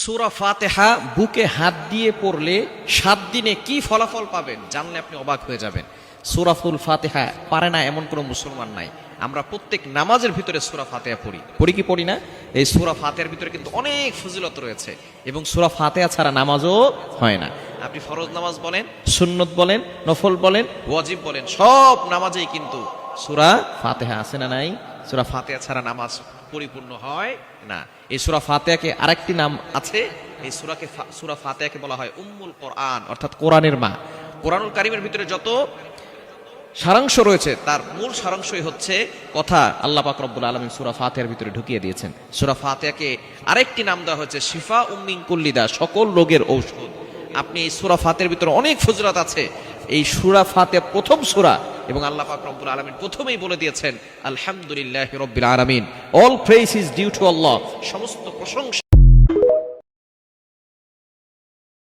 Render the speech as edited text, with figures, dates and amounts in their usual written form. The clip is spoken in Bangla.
সূরা ফাতিহা বুকে হাত দিয়ে পড়লে 7 দিনে কি ফলাফল পাবেন জানলে আপনি অবাক হয়ে যাবেন। সূরাতুল ফাতিহা পারে না এমন কোনো মুসলমান নাই। আমরা প্রত্যেক নামাজের ভিতরে সূরা ফাতিহা পড়ি কি পড়ি না? এই সূরা ফাতিহার ভিতরে কিন্তু অনেক ফজিলত রয়েছে এবং সূরা ফাতিহা ছাড়া নামাজও হয় না। আপনি ফরজ নামাজ বলেন, সুন্নত বলেন, নফল বলেন, ওয়াজিব বলেন, সব নামাজেই কিন্তু সূরা ফাতিহা আছে না নাই? সূরা ফাতিহা ছাড়া নামাজ পরিপূর্ণ হয় না। এই সূরা ফাতিহাকে আরেকটি নাম আছে, এই সূরা ফাতিহাকে বলা হয় উম্মুল কোরআন, অর্থাৎ কোরআনের মা। কোরআনুল কারীমের ভিতরে যত সারাংশ রয়েছে তার মূল সারাংশই হচ্ছে কথা আল্লাহ পাক রব্বুল আলামিন সূরা ফাতিহার ভিতরে ঢুকিয়ে দিয়েছেন। সূরা ফাতিহাকে আরেকটি নাম দেওয়া হয়েছে শিফা মিন কুল্লি দা, সকল রোগের ঔষধ। আপনি এই সূরা ফাতিহার ভিতরে অনেক ফজিলত আছে। এই সূরা ফাতিহা প্রথম সূরা এবং আল্লাহ পাক রব্বুল আলামিন প্রথমেই বলে দিয়েছেন আলহামদুলিল্লাহি রাব্বিল আলামিন, all praise is due to Allah, সমস্ত প্রশংসা